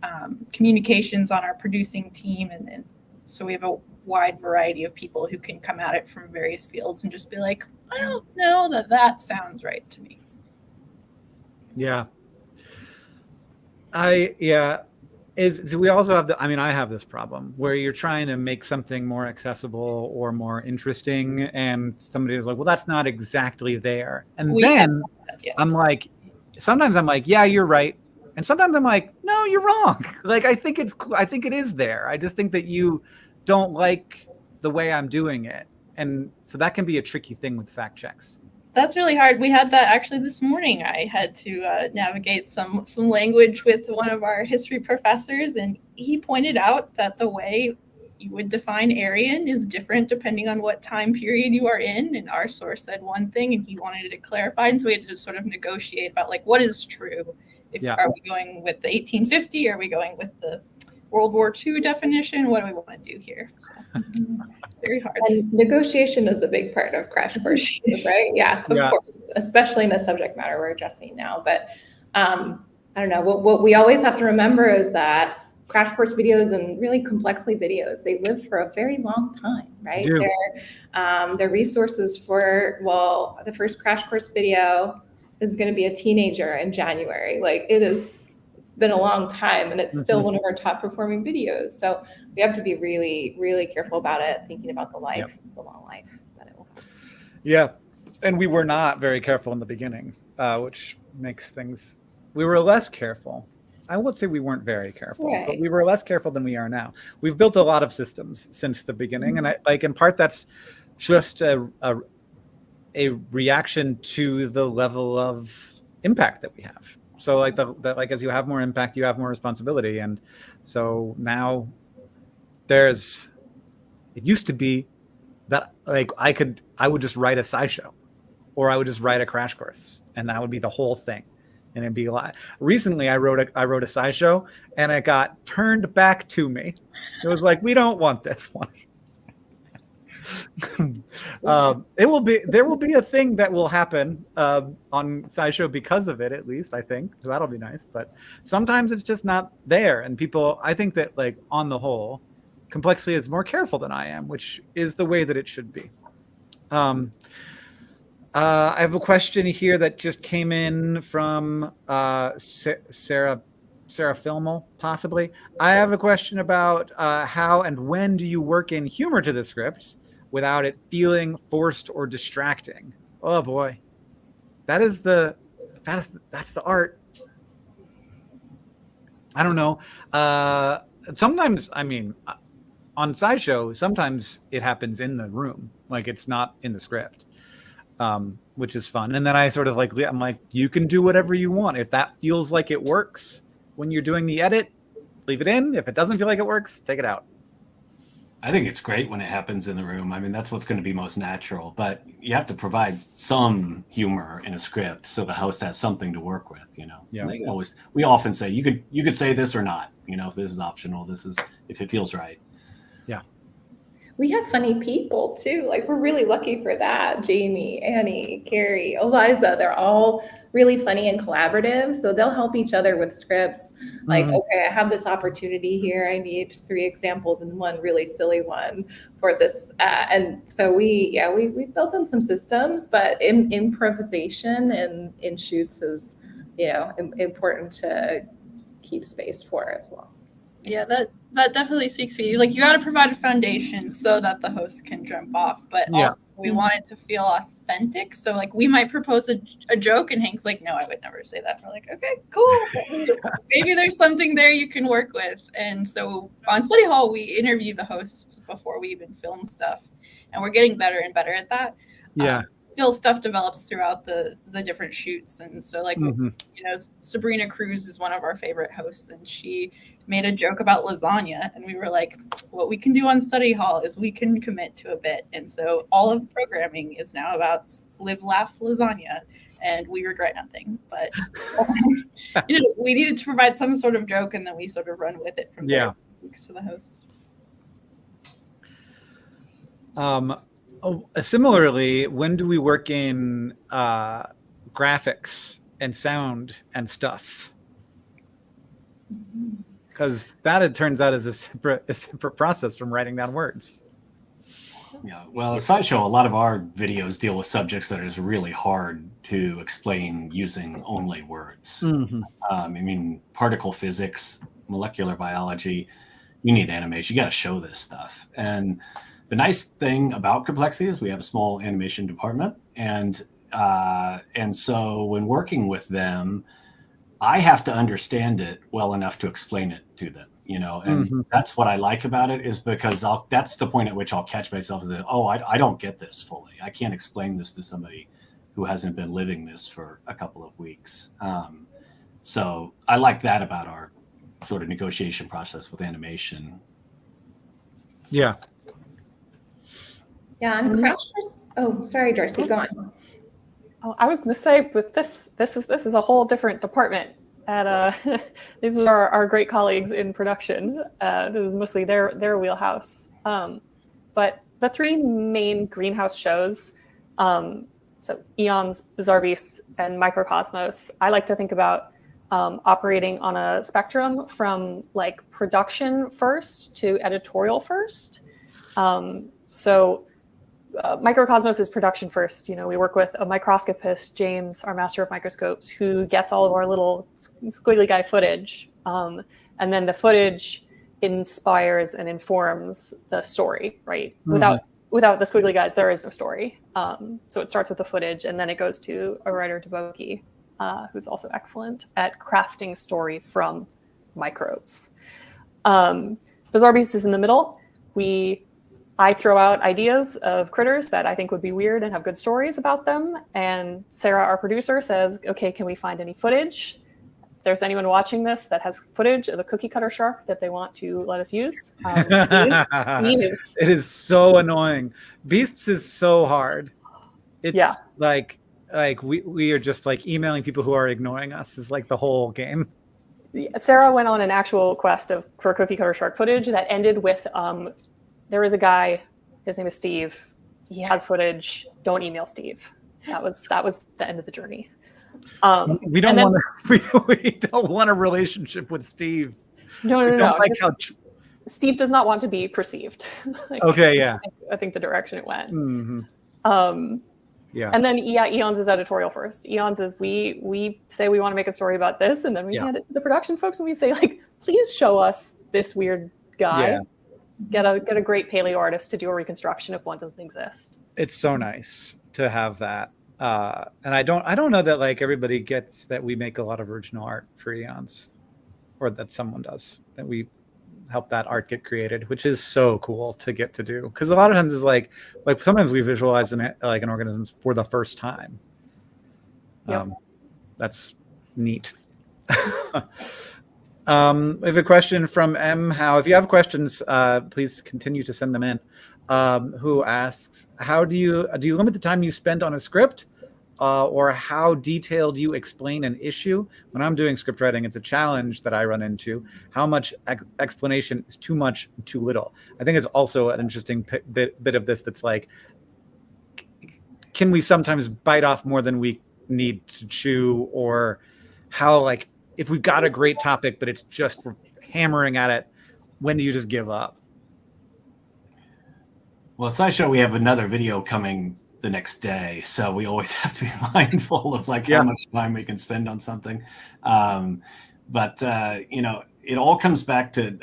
communications on our producing team. And so we have a wide variety of people who can come at it from various fields and just be like, I don't know that sounds right to me. Yeah. Do we also have I have this problem where you're trying to make something more accessible or more interesting and somebody is like, well, that's not exactly there. And I'm like, sometimes I'm like, yeah, you're right. And sometimes I'm like, no, you're wrong. Like, I think it is there. I just think that you don't like the way I'm doing it. And so that can be a tricky thing with fact checks. That's really hard. We had that actually this morning. I had to navigate some language with one of our history professors, and he pointed out that the way you would define Aryan is different depending on what time period you are in. And our source said one thing, and he wanted it clarified. And so we had to sort of negotiate about like what is true. Are we going with the 1850? Are we going with the World War II definition? What do we want to do here? So, very hard. And negotiation is a big part of Crash Course, right? Yeah, of course, especially in the subject matter we're addressing now. But I don't know, what we always have to remember is that Crash Course videos and really Complexly videos, they live for a very long time, right? They're resources for, the first Crash Course video is going to be a teenager in January. Like it's been a long time and it's still one of our top performing videos. So we have to be really, really careful about it, thinking about the long life that it will have. Yeah. And we were not very careful in the beginning, which makes we were less careful I would say we weren't very careful, but Right. we were less careful than we are now. We've built a lot of systems since the beginning, and I like in part that's just a reaction to the level of impact that we have. So like like as you have more impact, you have more responsibility, and so now it used to be that like I would just write a SciShow, or I would just write a crash course, and that would be the whole thing. And it'd be like, recently I wrote a SciShow, and it got turned back to me. It was like, we don't want this one. There will be a thing that will happen on SciShow because of it, at least I think. So that'll be nice. But sometimes it's just not there, and people. I think that like on the whole, Complexly is more careful than I am, which is the way that it should be. I have a question here that just came in from Sarah Filmel, possibly. I have a question about how and when do you work in humor to the scripts without it feeling forced or distracting? Oh boy, that's the art. I don't know. Sometimes, I mean, on SciShow, sometimes it happens in the room, like it's not in the script. Which is fun. And then I sort of like, I'm like, you can do whatever you want. If that feels like it works when you're doing the edit, leave it in. If it doesn't feel like it works, take it out. I think it's great when it happens in the room. I mean, that's what's going to be most natural, but you have to provide some humor in a script so the host has something to work with, you know. Yeah. We often say you could say this or not, you know, if this is optional, this is if it feels right. Yeah. We have funny people too. Like we're really lucky for that. Jamie, Annie, Carrie, Eliza, they're all really funny and collaborative. So they'll help each other with scripts. Like, okay, I have this opportunity here. I need 3 examples and one really silly one for this. And so we built in some systems, but improvisation and in shoots is, you know, important to keep space for as well. Yeah, that definitely speaks for you. Like you got to provide a foundation so that the host can jump off, but also we want it to feel authentic. So like we might propose a joke and Hank's like, no, I would never say that. And we're like, okay, cool. Maybe there's something there you can work with. And so on Study Hall, we interview the hosts before we even film stuff, and we're getting better and better at that. Yeah. Still stuff develops throughout the different shoots. And so like, you know, Sabrina Cruz is one of our favorite hosts, and she made a joke about lasagna, and we were like, what we can do on Study Hall is we can commit to a bit. And so all of the programming is now about live, laugh, lasagna, and we regret nothing. But you know, we needed to provide some sort of joke, and then we sort of run with it from there. Thanks to the host. Similarly, when do we work in graphics and sound and stuff? Because that, it turns out, is a separate process from writing down words. Yeah, well, at SciShow, a lot of our videos deal with subjects that is really hard to explain using only words. I mean, particle physics, molecular biology, you need animation. You got to show this stuff. And the nice thing about Complexity is we have a small animation department, and so when working with them, I have to understand it well enough to explain it to them, you know, and that's what I like about it, is because that's the point at which I'll catch myself as I don't get this fully. I can't explain this to somebody who hasn't been living this for a couple of weeks. So I like that about our sort of negotiation process with animation. Yeah. Yeah, and Crash Course. Oh, sorry, Darcy, go on. Oh, I was going to say, with this is a whole different department. These are our great colleagues in production. This is mostly their wheelhouse. But the 3 main greenhouse shows, so Eons, Bizarre Beasts, and Microcosmos, I like to think about operating on a spectrum from like production first to editorial first. Microcosmos is production first. You know, we work with a microscopist, James, our master of microscopes, who gets all of our little squiggly guy footage. And then the footage inspires and informs the story, right? Without the squiggly guys, there is no story. So it starts with the footage, and then it goes to a writer to Boki. who's also excellent at crafting story from microbes. Bizarre Beast is in the middle. I throw out ideas of critters that I think would be weird and have good stories about them. And Sarah, our producer, says, okay, can we find any footage? If there's anyone watching this that has footage of a cookie cutter shark that they want to let us use, please. It is so annoying. Beasts is so hard. It's like we are just like emailing people who are ignoring us is like the whole game. Sarah went on an actual quest for cookie cutter shark footage that ended with there is a guy, his name is Steve. He has footage. Don't email Steve. That was the end of the journey. We don't want a relationship with Steve. No. Steve does not want to be perceived. Okay, yeah. I think the direction it went. Mm-hmm. Yeah. And then Eons is editorial first. Eons is we say we want to make a story about this, and then we hand it to the production folks and we say, like, please show us this weird guy. Yeah. Get a great paleo artist to do a reconstruction if one doesn't exist. It's so nice to have that. And I don't know that like everybody gets that we make a lot of original art for Eons, or that someone does, that we help that art get created, which is so cool to get to do. Because a lot of times it's like sometimes we visualize an organism for the first time. Yep. That's neat. We have a question from M. How, if you have questions, please continue to send them in. Who asks, how do you limit the time you spend on a script, or how detailed you explain an issue? When I'm doing script writing, it's a challenge that I run into. How much explanation is too much, too little? I think it's also an interesting bit of this that's like, can we sometimes bite off more than we need to chew, or how, like, if we've got a great topic, but it's just we're hammering at it, when do you just give up? Well, at SciShow, we have another video coming the next day, so we always have to be mindful of like how much time we can spend on something. But it all comes back to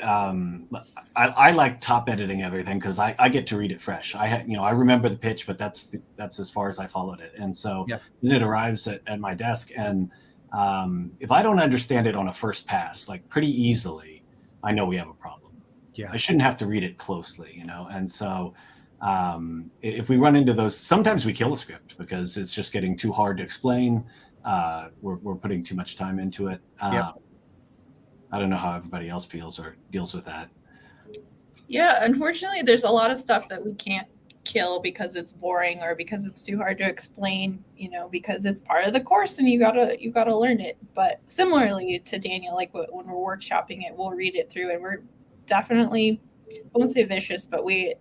I like top editing everything because I get to read it fresh. I remember the pitch, but that's as far as I followed it. And so then it arrives at my desk, and if I don't understand it on a first pass, like pretty easily, I know we have a problem. Yeah, I shouldn't have to read it closely, and so if we run into those, sometimes we kill a script because it's just getting too hard to explain. We're putting too much time into it. I don't know how everybody else feels or deals with that. Yeah, unfortunately, there's a lot of stuff that we can't kill because it's boring or because it's too hard to explain, because it's part of the course and you gotta learn it. But similarly to Daniel, like when we're workshopping it, we'll read it through, and we're definitely, I won't say vicious, but we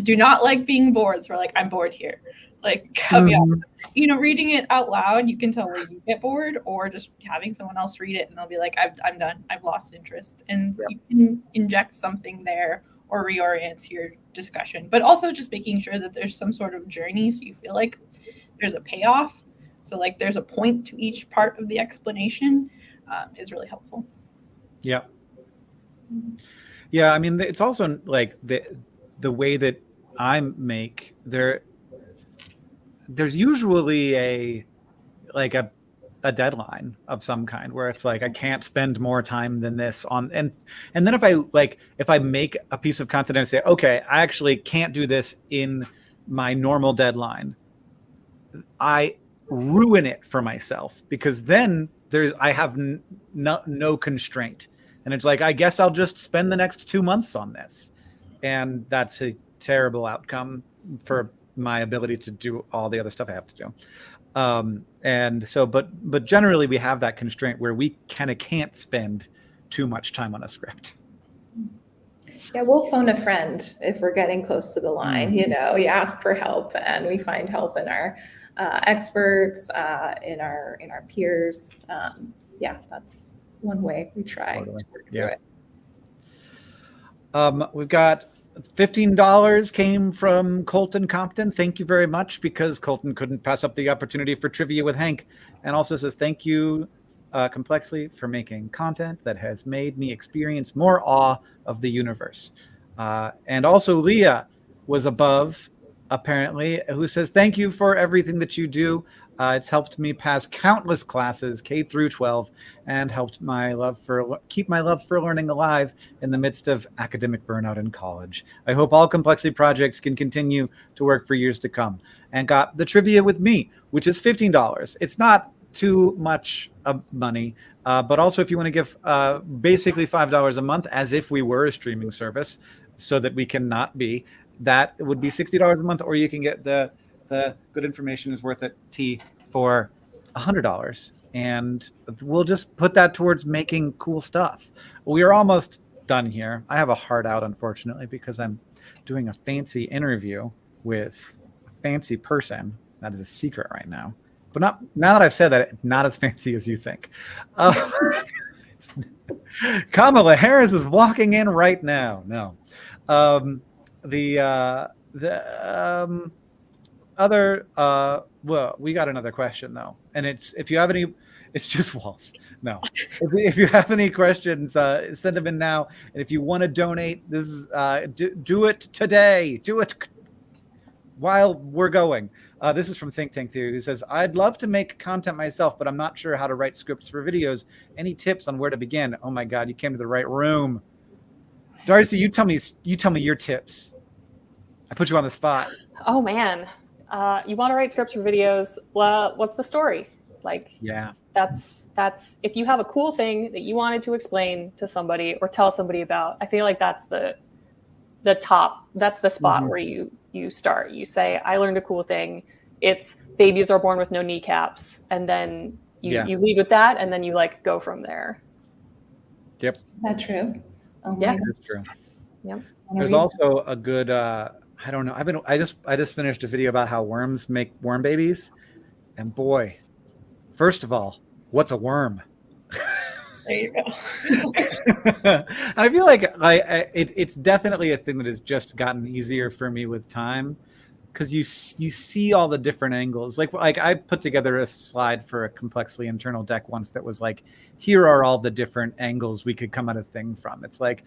do not like being bored. So we're like, I'm bored here. Like, reading it out loud, you can tell where you get bored, or just having someone else read it and they'll be like, I'm done. I've lost interest. And you can inject something there or reorient your discussion, but also just making sure that there's some sort of journey. So you feel like there's a payoff. So like there's a point to each part of the explanation is really helpful. Yeah. Yeah. I mean, it's also like the way that I make there's usually a deadline of some kind where it's like I can't spend more time than this on, and then if I make a piece of content and I say, okay, I actually can't do this in my normal deadline, I ruin it for myself, because then I have no constraint, and it's like, I guess I'll just spend the next 2 months on this, and that's a terrible outcome for my ability to do all the other stuff I have to do. And so, but generally we have that constraint where we can't spend too much time on a script. Yeah, we'll phone a friend if we're getting close to the line. You ask for help, and we find help in our experts, in our peers. That's one way we try to work through it. We've got $15 came from Colton Compton. Thank you very much, because Colton couldn't pass up the opportunity for trivia with Hank, and also says, thank you, Complexly, for making content that has made me experience more awe of the universe. And also Leah was above, apparently, who says, thank you for everything that you do. It's helped me pass countless classes, K through 12, and helped keep my love for learning alive in the midst of academic burnout in college. I hope all Complexity projects can continue to work for years to come. And got the trivia with me, which is $15. It's not too much money, but also if you want to give basically $5 a month, as if we were a streaming service, so that we cannot be, that would be $60 a month, or you can get the good information is worth it tea for $100, and we'll just put that towards making cool stuff. We are almost done here. I have a heart out, unfortunately, because I'm doing a fancy interview with a fancy person. That is a secret right now, but not now that I've said that, it's not as fancy as you think. Kamala Harris is walking in right now. No, other well, we got another question though, and it's if you have any, it's just walls. No, if you have any questions, send them in now. And if you want to donate, this is do it today. Do it while we're going. This is from Think Tank Theory, who says, "I'd love to make content myself, but I'm not sure how to write scripts for videos. Any tips on where to begin?" Oh my God, you came to the right room. Darcy, you tell me your tips. I put you on the spot. Oh man. You want to write scripts for videos? Well, what's the story? Like, yeah, that's if you have a cool thing that you wanted to explain to somebody or tell somebody about, I feel like that's the top. That's the spot where you start. You say, I learned a cool thing. It's babies are born with no kneecaps, and then you lead with that, and then you like go from there. Yep, That's true. Yeah, that's true. Yep. There's also a good. I don't know. I just finished a video about how worms make worm babies, and boy, first of all, what's a worm? There you go. I feel like it's definitely a thing that has just gotten easier for me with time, because you see all the different angles. Like I put together a slide for a Complexly internal deck once that was like, here are all the different angles we could come at a thing from. It's like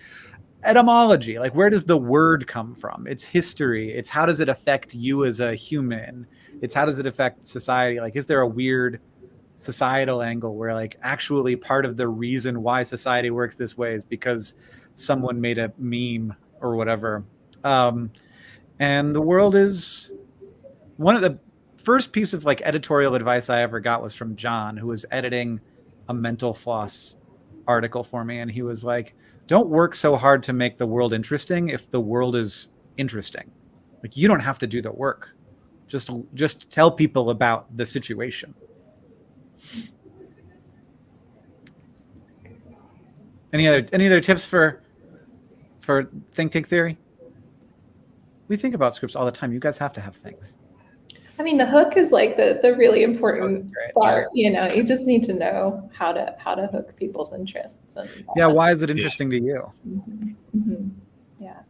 etymology, like where does the word come from? It's history. It's how does it affect you as a human? It's how does it affect society? Like, is there a weird societal angle where like actually part of the reason why society works this way is because someone made a meme or whatever? And the world is one of the first piece of like editorial advice I ever got was from John, who was editing a Mental Floss article for me. And he was like, don't work so hard to make the world interesting if the world is interesting. Like, you don't have to do the work. Just tell people about the situation. Any other tips for Think Tank Theory? We think about scripts all the time. You guys have to have things. I mean, the hook is like the really important start. You know, you just need to know how to hook people's interests. And yeah, why is it interesting to you? Yeah.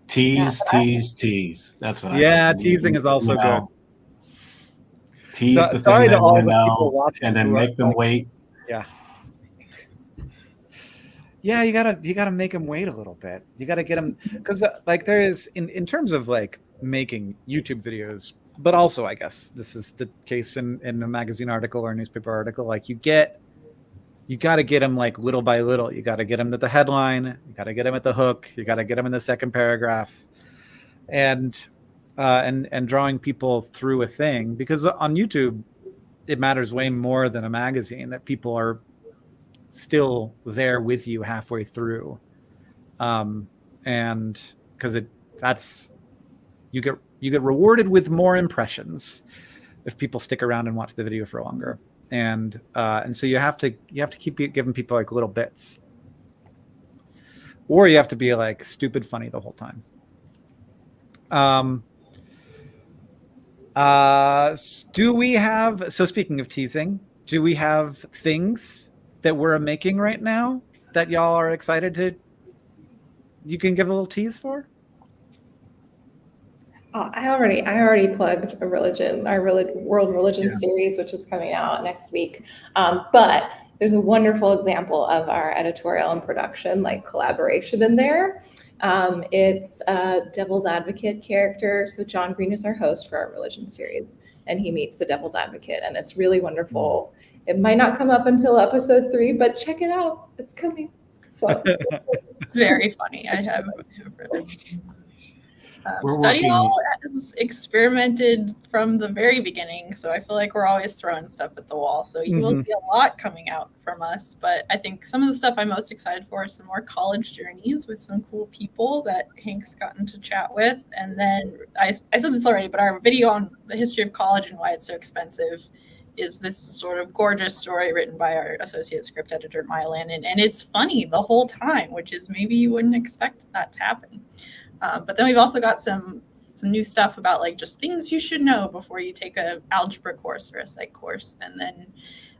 Tease. That's what I think. Teasing is also good. Tease the thing they want to know, and then make them wait. Yeah. Yeah, you gotta make them wait a little bit. You gotta get them, because like there is in terms of like making YouTube videos, but also I guess this is the case in a magazine article or a newspaper article. Like you gotta get them like little by little. You gotta get them at the headline. You gotta get them at the hook. You gotta get them in the second paragraph, and drawing people through a thing, because on YouTube it matters way more than a magazine that people are still there with you halfway through, and because you get rewarded with more impressions if people stick around and watch the video for longer, and so you have to keep giving people like little bits, or you have to be like stupid funny the whole time. Do we have, so speaking of teasing, do we have things that we're making right now that y'all are excited you can give a little tease for? Oh, I already plugged our world religion series, which is coming out next week. But there's a wonderful example of our editorial and production like collaboration in there. It's a devil's advocate character. So John Green is our host for our religion series. and he meets the devil's advocate, and it's really wonderful. It might not come up until episode 3, but check it out. It's coming. So It's very funny. I have read it. We're Study working- Hall has experimented from the very beginning, so I feel like we're always throwing stuff at the wall. So you will see a lot coming out from us. But I think some of the stuff I'm most excited for is some more college journeys with some cool people that Hank's gotten to chat with. And then I said this already, but our video on the history of college and why it's so expensive is this sort of gorgeous story written by our associate script editor, Maya Landon. And it's funny the whole time, which is maybe you wouldn't expect that to happen. But then we've also got some new stuff about like just things you should know before you take a algebra course or a psych course, and then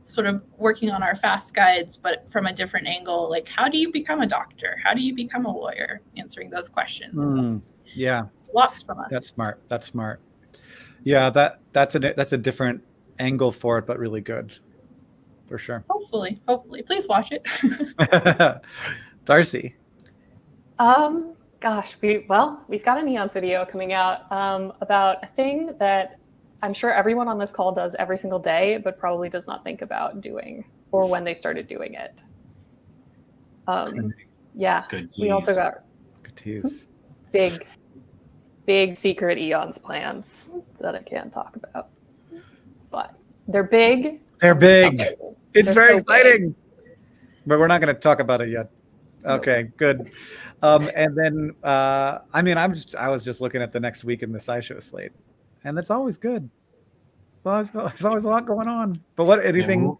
sort of working on our fast guides, but from a different angle, like how do you become a doctor? How do you become a lawyer? Answering those questions. Yeah, Lots from us. that's smart. Yeah, that's a different angle for it, but really good, for sure. Hopefully, please watch it. Darcy. Gosh, we've got an Eons video coming out about a thing that I'm sure everyone on this call does every single day, but probably does not think about doing or when they started doing it. Yeah, Good we also got Good tease. big secret Eons plans that I can't talk about, but they're big. They're big. It's They're very so exciting, but we're not going to talk about it yet. Okay, good. And then, I was just looking at the next week in the SciShow slate, and that's always good. There's always a lot going on. But what, anything?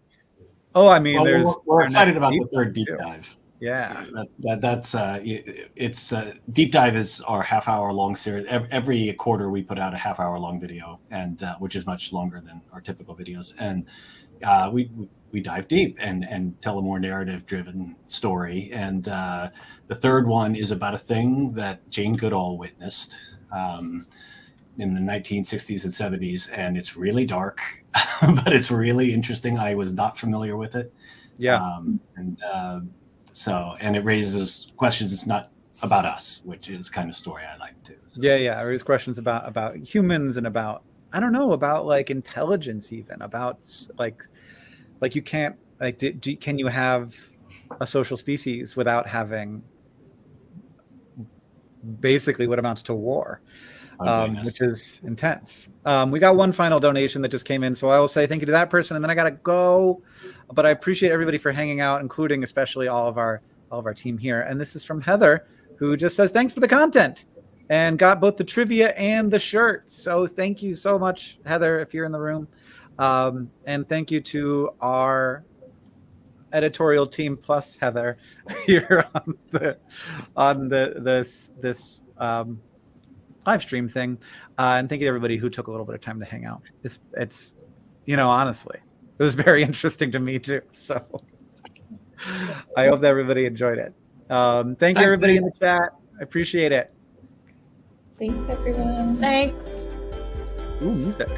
We're excited about the third deep dive. Yeah. It's deep dive is our half-hour long series. Every quarter we put out a half-hour long video, and which is much longer than our typical videos. And we dive deep and tell a more narrative-driven story. And the third one is about a thing that Jane Goodall witnessed in the 1960s and 70s, and it's really dark, but it's really interesting. I was not familiar with it. Yeah. And it raises questions. It's not about us, which is kind of story I like too. So. Yeah. It raises questions about humans and about, I don't know, about like intelligence, even about like you can't can you have a social species without having basically what amounts to war? Which is intense. We got one final donation that just came in, so I will say thank you to that person, and then I gotta go. But I appreciate everybody for hanging out, including especially all of our team here. And this is from Heather, who just says thanks for the content, and got both the trivia and the shirt. So thank you so much, Heather, if you're in the room, and thank you to our editorial team plus Heather here on this live stream thing, and thank you to everybody who took a little bit of time to hang out. It's honestly, it was very interesting to me too. So I hope that everybody enjoyed it. Thank you everybody in the chat. I appreciate it. Thanks everyone. Thanks. Ooh, music.